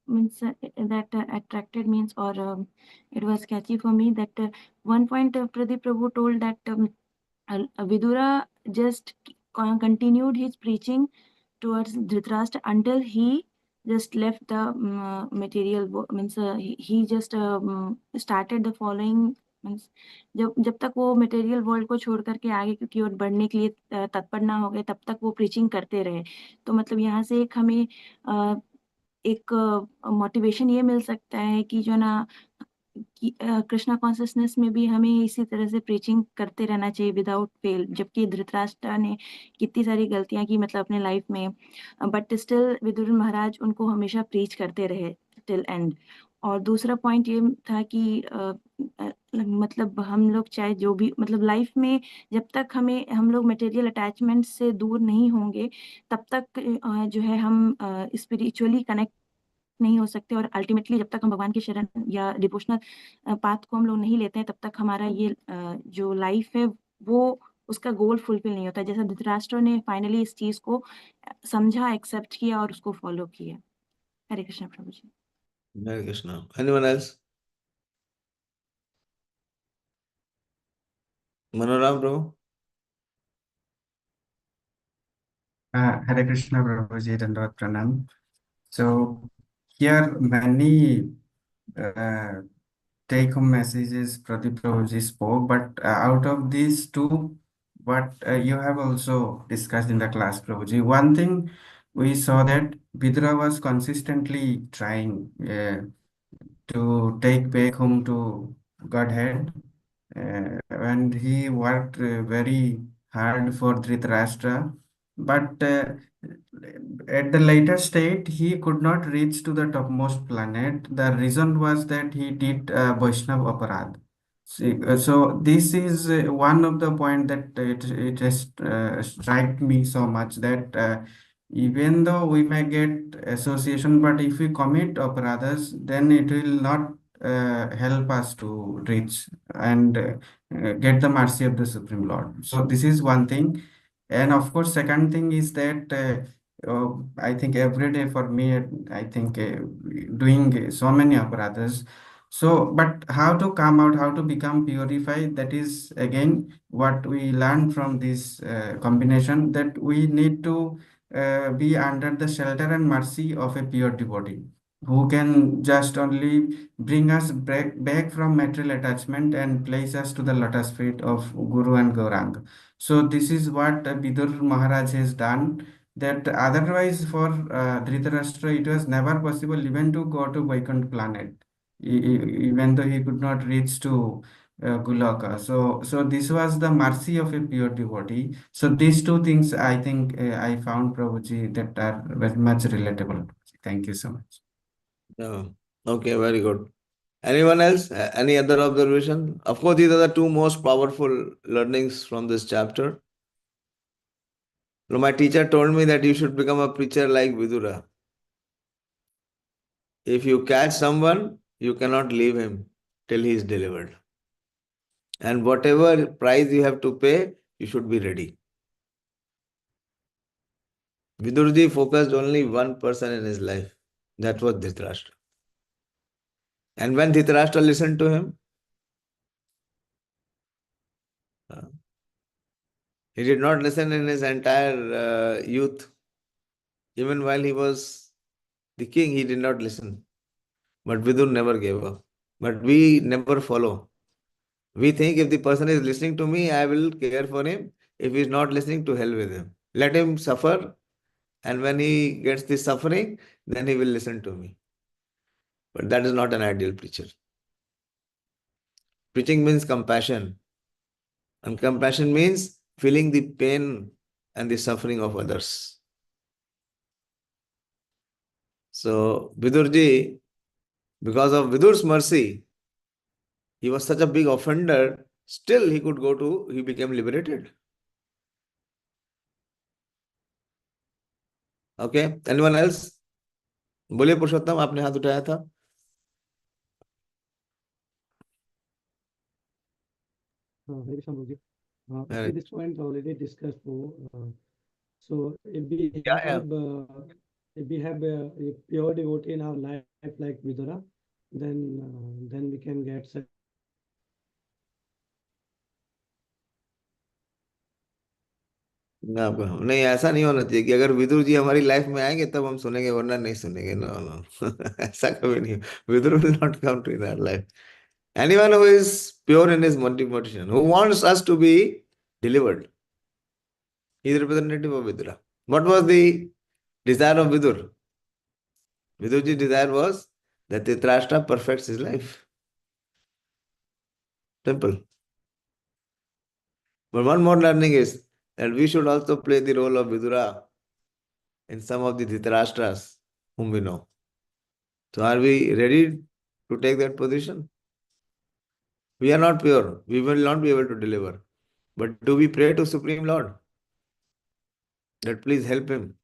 means that attracted means or it was catchy for me that one point Pradeep Prabhu told that Vidura just continued his preaching towards Dhritarashtra until he just left the means he just started the following means जब जब तक वो material world को छोड़ करके आगे की ओर बढ़ने के लिए तत्पर ना हो गए तब तक वो प्रीचिंग करते रहे तो मतलब यहाँ से एक हमें एक मोटिवेशन ये मिल सकता है कि जो ना कृष्णा कॉन्शियसनेस में भी हमें इसी तरह से प्रीचिंग करते रहना चाहिए विदाउट फेल जबकि धृतराष्ट्र ने कितनी सारी गलतियां की मतलब अपने लाइफ में बट स्टिल विदुर महाराज उनको हमेशा प्रीच करते रहे टिल एंड और दूसरा पॉइंट ये था कि मतलब हम लोग चाहे जो भी मतलब लाइफ में जब तक हम लोग मटेरियल अटैचमेंट से दूर नहीं होंगे तब तक जो है हम स्पिरिचुअली कनेक्ट नहीं हो सकते और अल्टीमेटली जब तक हम भगवान की शरण या डिवोशनल पाथ को हम लोग नहीं लेते हैं तब तक हमारा ये जो लाइफ है वो उसका गोल फुलफिल नहीं होता जैसा धृतराष्ट्र ने फाइनली इस चीज को समझा एक्सेप्ट किया और उसको फॉलो किया हरे कृष्ण प्रभु जी Hare Krishna. Anyone else? Manoram Prabhu? Hare Krishna Prabhuji, Dandavat Pranam. So here many take-home messages Pradeep Prabhuji spoke, but out of these two, what you have also discussed in the class, Prabhuji, one thing we saw that Vidura was consistently trying to take back home to Godhead, and he worked very hard for Dhritarashtra, but at the later state, he could not reach to the topmost planet. The reason was that he did Vaishnav Aparad. See, so this is one of the point that it has struck me so much that even though we may get association, but if we commit aparadhas, then it will not help us to reach and get the mercy of the Supreme Lord. So this is one thing. And of course, second thing is that I think every day for me, I think doing so many aparadhas. So, but how to come out, how to become purified, that is again what we learn from this combination, that we need to be under the shelter and mercy of a pure devotee who can just only bring us back from material attachment and place us to the lotus feet of Guru and Gauranga. So this is what Vidur Maharaj has done. That otherwise for Dhritarashtra it was never possible even to go to Vaikuntha planet, even though he could not reach to Goloka. So this was the mercy of a pure devotee. So these two things I think I found Prabhuji that are very much relatable. Thank you so much. Oh, okay, very good. Anyone else? Any other observation? Of course, these are the two most powerful learnings from this chapter. So my teacher told me that you should become a preacher like Vidura. If you catch someone, you cannot leave him till he is delivered. And whatever price you have to pay, you should be ready. Vidurji focused only one person in his life. That was Dhritarashtra. And when Dhritarashtra listened to him, he did not listen in his entire youth. Even while he was the king, he did not listen. But Vidur never gave up. But we never follow. We think if the person is listening to me, I will care for him. If he is not listening, to hell with him. Let him suffer. And when he gets the suffering, then he will listen to me. But that is not an ideal preacher. Preaching means compassion. And compassion means feeling the pain and the suffering of others. So, Vidurji, because of Vidur's mercy, he was such a big offender, still he became liberated. Okay, anyone else? बोलिए पुरुषोत्तम, आपने हाथ उठाया था. Hare Krishna Prabhuji. Hare- This point already discussed. So Yeah. if we have a pure devotee in our life like Vidura, then we can get such. नहीं, ऐसा नहीं होना चाहिए कि अगर विदुर जी हमारी लाइफ में आएंगे तब हम सुनेंगे, वरना नहीं सुनेंगे. नो नो ऐसा कभी नहीं. Vidur will not come to in our life. Anyone who is pure in his motivation, who wants us to be delivered, he is representative of Vidura. What was the desire of Vidur? Vidurji's desire was that Dhritarashtra perfects his life. Simple. But one more learning is that we should also play the role of Vidura in some of the Dhritarashtras whom we know. So are we ready to take that position? We are not pure. We will not be able to deliver. But do we pray to Supreme Lord that please help him?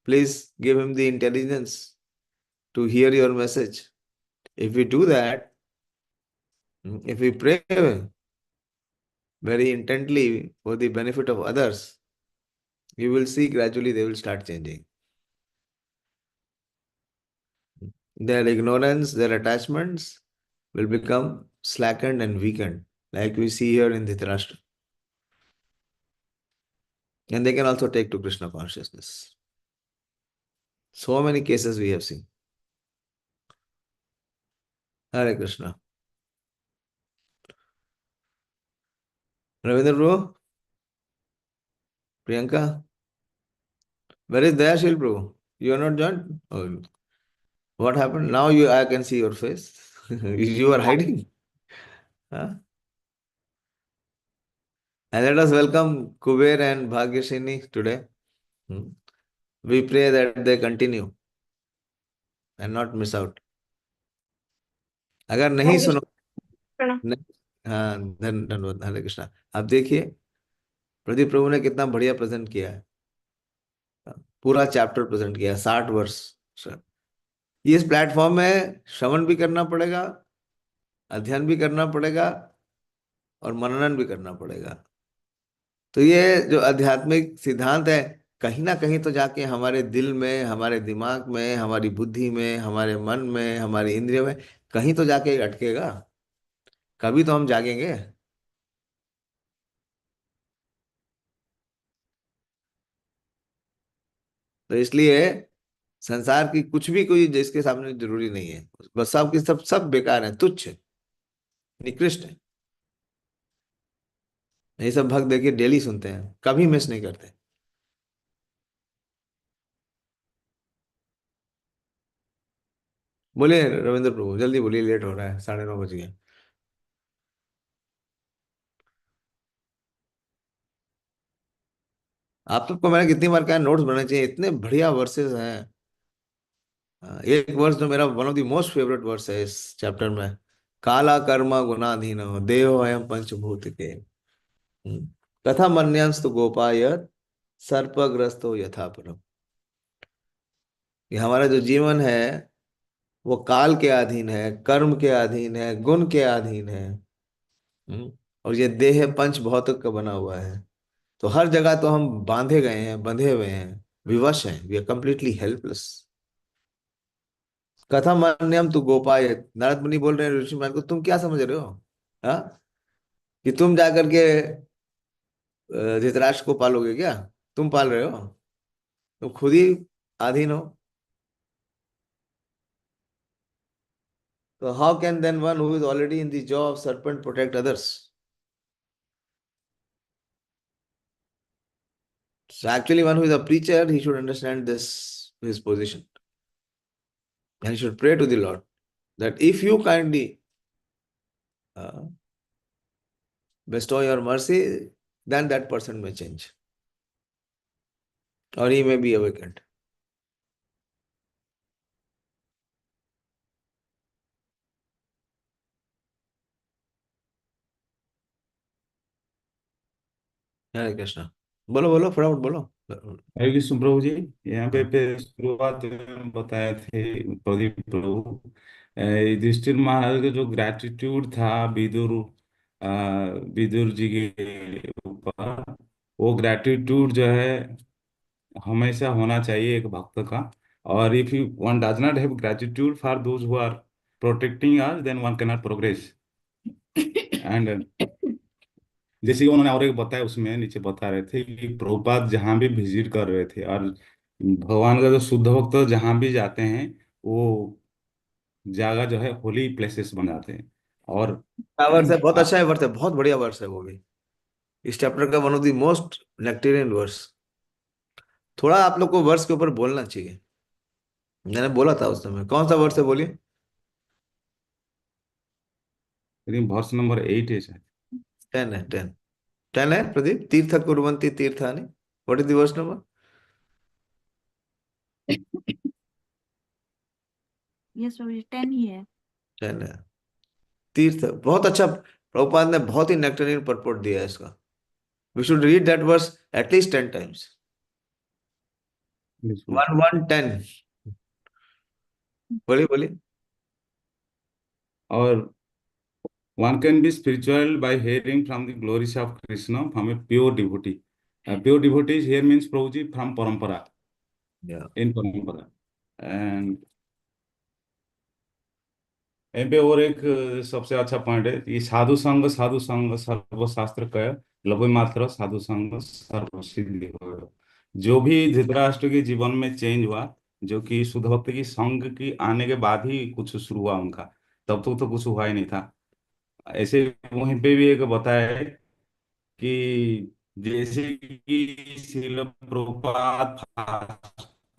Please give him the intelligence to hear your message. If we do that, if we pray very intently for the benefit of others, you will see gradually they will start changing. Their ignorance, their attachments will become slackened and weakened, like we see here in Dhritarashtra. And they can also take to Krishna consciousness. So many cases we have seen. Hare Krishna. Ravindra Prabhu, Priyanka, where is Dayashil Prabhu? You are not joined? What happened? Now I can see your face. You are hiding. Huh? And let us welcome Kuber and Bhagyashini today. Hmm. We pray that they continue and not miss out. अगर नहीं हरे सुनो कृष्ण। नहीं, हाँ धन्यवाद। हरे कृष्णा। अब देखिए प्रदीप प्रभु ने कितना बढ़िया प्रेजेंट किया है। पूरा चैप्टर प्रेजेंट किया है, 60 वर्ष। ये इस प्लेटफॉर्म में श्रवण भी करना पड़ेगा, अध्ययन भी करना पड़ेगा और मननन भी करना पड़ेगा। तो ये जो आध्यात्मिक सिद्धांत है कहीं ना कहीं तो जाके हमारे दिल में, हमारे दिमाग में, हमारी बुद्धि में, हमारे मन में, हमारे इंद्रियों में कहीं तो जाके अटकेगा। कभी तो हम जागेंगे। तो इसलिए संसार की कुछ भी कोई जिसके सामने जरूरी नहीं है, बस सब की सब सब बेकार है, तुच्छ है, निकृष्ट है। ये सब भक्त देखिए डेली सुनते हैं, कभी मिस नहीं करते। बोलिए रविंद्र प्रभु, जल्दी बोलिए, लेट हो रहा है, 9:30 बज गए। आप सबको मैंने कितनी बार कहा नोट्स बनाने चाहिए, इतने बढ़िया वर्सेस हैं। एक वर्स जो मेरा one of the most favourite verse है इस चैप्टर में, काला कर्म गुणाधीन देहो अयम पंचभूत के कथा मन्यांस्तु गोपायत सर्पग्रस्तो यथा परम। ये हमारा जो जीवन है वो काल के अधीन है, कर्म के अधीन है, गुण के अधीन है। हम्म, और ये देह पंच भौतिक का बना हुआ है। तो हर जगह तो हम बांधे गए हैं, बंधे हुए हैं, विवश हैं, वी आर कंप्लीटली हेल्पलेस। कथम अन्यम तू गोपाय, नारद मुनि बोल रहे हैं ऋषि मान को, तुम क्या समझ रहे हो? हाँ, कि तुम जाकर के धृतराष्ट्र को पालोगे क्या? तुम पाल रहे हो? तुम खुद ही अधीन हो। तो how can then one who is already in the jaw of serpent protect others? So actually one who is a preacher, he should understand this, his position, and he should pray to the Lord that if you kindly uh, bestow your mercy, then that person may change or he may be awakened. हरे कृष्णा। बोलो बोलो, फटाफट बोलो। हरे कृष्ण प्रभु जी। यहाँ पे शुरुआत में बताए थे प्रदीप प्रभु, युधिष्ठिर महाराज का जो ग्रैटिट्यूड था अ, विदुर जी के ऊपर, वो ग्रैटिट्यूड जो है हमेशा होना चाहिए एक भक्त का। और if you one does not have gratitude for those who are protecting us, then one can not progress. And जैसे कि उन्होंने और एक बताया, उसमें नीचे बता रहे थे कि प्रभुपाद जहाँ भी विजिट कर रहे थे, और भगवान का जो शुद्ध भक्त जहाँ भी जाते हैं वो जगह जो है होली प्लेसेस बन जाते हैं। और क्या वर्ष है? बहुत अच्छा है वर्ष है, बहुत बढ़िया वर्ष है वो भी। इस चैप्टर का one of the most nectarean verse. थोड़ा आप लोग को वर्ष के ऊपर बोलना चाहिए। मैंने बोला था उस समय, कौन सा वर्ष है बोलिए? वर्ष नंबर 8 है शायद। 10 है, 10। 10 है प्रदीप, तीर्थ कुर्वन्ति तीर्थानि। What is the verse number? Yes Prabhu ji, 10 ही है। 10 है। तीर्थ बहुत अच्छा, प्रभुपाद ने बहुत ही नेक्टेरियन परपोर्ट दिया है इसका। We should read that verse at least 10 times। 1110। बोलिए बोलिए। और one can be spiritual by hearing from the glories of Krishna from a pure devotee. Pure devotees here means Prabhuji from parampara, Yeah. in parampara. And यहाँ पे और एक सबसे अच्छा point है, ये साधु संग सर्वशास्त्र कह, लघु मात्र साधु संग सर्व सिद्धि हो। जो भी धृतराष्ट्र के जीवन में चेंज हुआ, जो कि शुद्ध भक्त की संग की आने के बाद ही कुछ शुरू हुआ उनका, तब तो कुछ हुआ ही नहीं था। ऐसे वहीं पे भी एक बताया है कि जैसे कि शिल प्रभुपाद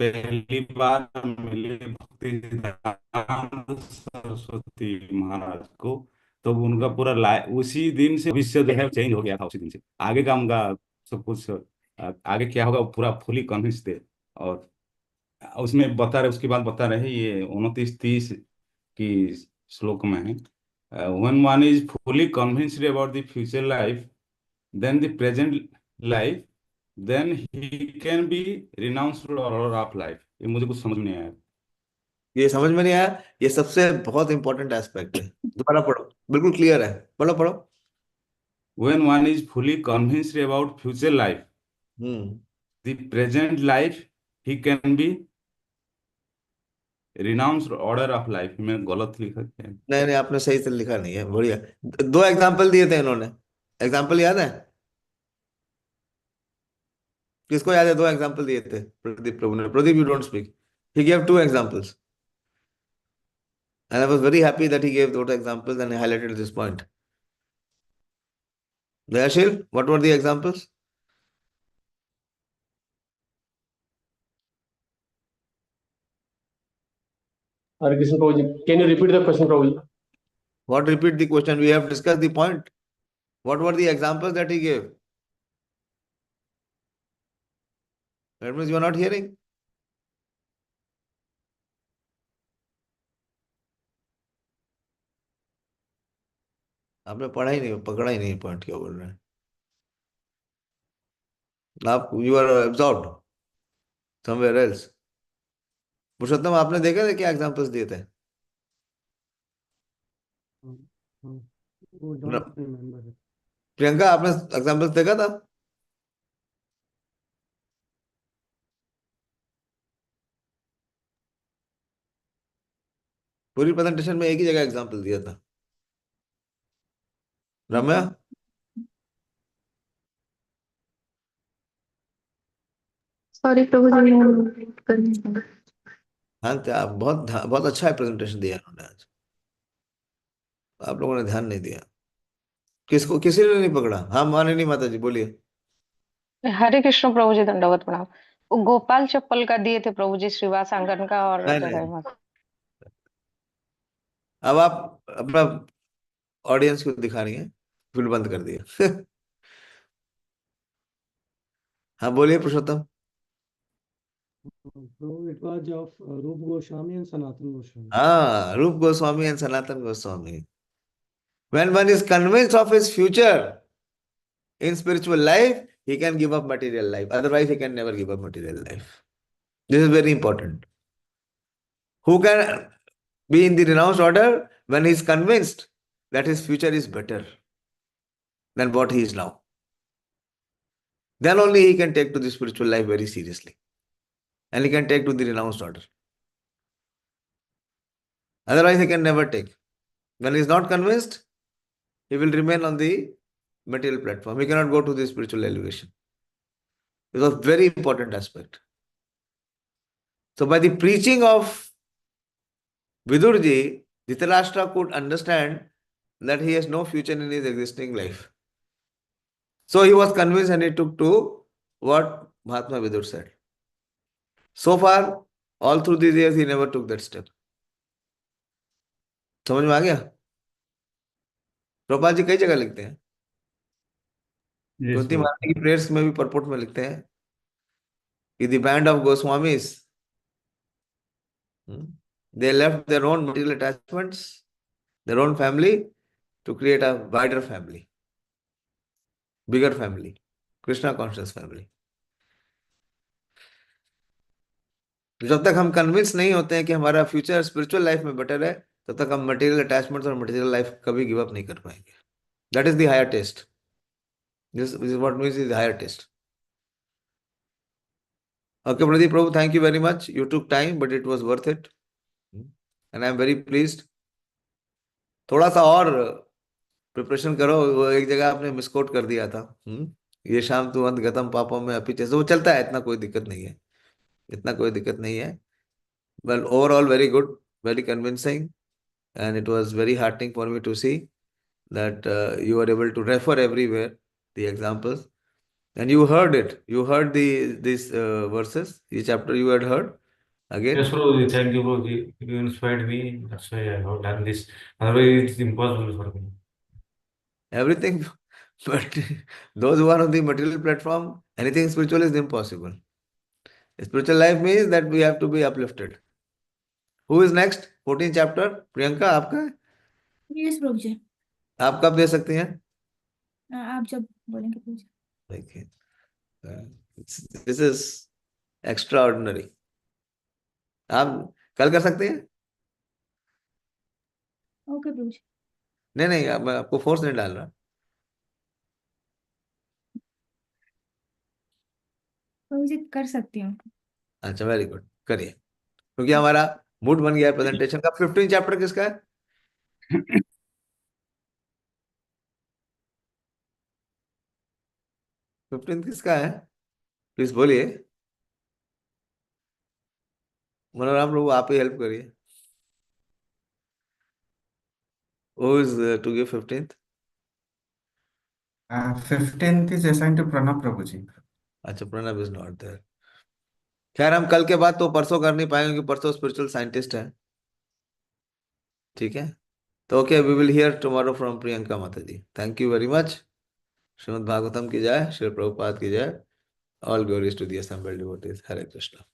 पहली बार मिले भक्ति सिद्धांत सरस्वती महाराज को, तो उनका पूरा उसी दिन से भविष्य जो है चेंज हो गया था। उसी दिन से आगे का उनका सब कुछ आगे क्या होगा वो पूरा फुली कन्विंस थे। और उसमें बता रहे, उसके बाद बता रहे ये 29-30 की श्लोक में है, when one is fully convinced about the future life then the present life, then he can be renounced order of life। ये मुझे कुछ समझ में नहीं आया। ये समझ में नहीं आया? ये सबसे बहुत इंपॉर्टेंट एस्पेक्ट है, दोबारा पढ़ो, बिल्कुल क्लियर है, पढ़ो पढ़ो। When one is fully convinced about future life, hmm. the present life he can be renounced order of life। मैं गलत लिखा है? नहीं नहीं, आपने सही से लिखा नहीं है, बढ़िया। दो एग्जाम्पल दिए थे इन्होंने, एग्जाम्पल याद है? किसको याद है? दो एग्जाम्पल दिए थे प्रदीप प्रभु ने। Pradeep, you don't speak. He gave two examples and I was very happy that he gave those examples and highlighted this point. Dayashil, what were the examples? Hare Krishna Prabhuji, can you repeat the question, Prabhuji? What, repeat the question? We have discussed the point. What were the examples that he gave? That means you are not hearing. आपने पढ़ा ही नहीं, पकड़ा ही नहीं point क्या बोल रहे हैं आप। You are absorbed somewhere else. Purushottam, आपने देखे थे क्या एग्जांपल्स दिए थे? वो don't remember it. प्रियंका, आपने एग्जांपल्स देखा था? पूरी प्रेजेंटेशन में एक ही जगह एग्जांपल दिया था। रम्या, सॉरी प्रभु जी, मैं note कर नहीं पाई। हाँ, आप बहुत बहुत अच्छा प्रेजेंटेशन दिया उन्होंने आज। आप लोगों ने ध्यान नहीं दिया। किसको, किसी ने नहीं पकड़ा? हाँ, माने नहीं माता जी, बोलिए। हरे कृष्ण प्रभु जी, दंडवत प्रणाम। वो गोपाल चप्पल का दिए थे प्रभु जी, श्रीवास आंगन का और नहीं जगह नहीं, मत। अब आप अपना ऑडियंस को दिखा रही हैं, फिर बंद कर दिया। हाँ, बोलिए पुरुषोत्तम। So it was of Rup Goswami and Sanatan Goswami. हाँ, रूप Goswami and Sanatan Goswami. When one is convinced of his future in spiritual life, he can give up material life. Otherwise, he can never give up material life. This is very important. Who can be in the renounced order when he is convinced that his future is better than what he is now? Then only he can take to the spiritual life very seriously. And he can take to the renounced order. Otherwise, he can never take. When he is not convinced, he will remain on the material platform. He cannot go to the spiritual elevation. It was a very important aspect. So by the preaching of Vidurji, Dhritarashtra could understand that he has no future in his existing life. So he was convinced and he took to what Mahatma Vidur said. So far, all through these years, he never took that step. समझ में आ गया? प्रभुपाद जी कई जगह लिखते हैं, कुंती माता की prayers में भी परपोर्ट में लिखते हैं कि the band of Goswamis, they left their own material attachments, their own family, to create a wider family, bigger family, Krishna conscious family. जब तक हम कन्विंस नहीं होते हैं कि हमारा फ्यूचर स्पिरिचुअल लाइफ में बेटर है, तब तक हम मटेरियल अटैचमेंट्स और मटेरियल लाइफ कभी गिव अप नहीं कर पाएंगे। That is the higher taste. This is what means is the higher taste. Okay Pradeep Prabhu, thank you very much. You took time but it was worth it and I am very pleased. थोड़ा सा और preparation करो। वो एक जगह आपने misquote कर दिया था, ये शाम तू अंत गतम पापों में अपीचे से, वो चलता है, इतना कोई दिक्कत नहीं है, इतना कोई दिक्कत नहीं है। Well, overall very good, very convincing. And it was very heartening for me to see that you were able to refer everywhere the examples. And you heard it. You heard these verses, the chapter you had heard again. Yes, Prabhuji, thank you, Prabhuji. You inspired me. That's why I have done this. Otherwise, it's impossible for me. Everything, but those who are on the material platform, anything spiritual is impossible. Spiritual life means that we have to be uplifted. Who is next? 14th chapter. Priyanka आपका है? Yes, Prabhuji. आप कब दे सकती हैं? आप जब बोलेंगे Prabhuji. देखिए, this is extraordinary. आप कल कर सकते हैं? Okay, Prabhuji. नहीं नहीं, मैं आपको फोर्स नहीं डाल रहा. Prabhuji कर सकती हूँ. अच्छा, वेरी गुड, करिए. क्योंकि हमारा मूड बन गया प्रेजेंटेशन का. 15 चैप्टर किसका है? 15 किसका है? प्लीज बोलिए. मनोराम प्रभु, आप ही हेल्प करिए. Who is to give 15th? 15th is assigned to Pranab Prabhuji. अच्छा, प्रणब इज नॉट देयर. खैर, हम कल के बाद तो परसों कर नहीं पाएंगे क्योंकि परसों स्पिरिचुअल साइंटिस्ट है. ठीक है, तो okay, we will hear tomorrow from Priyanka Mata ji. Thank you very much. Srimad Bhagavatam की जय, श्री प्रभुपाद की जय. All glories to the assembled devotees. Hare Krishna.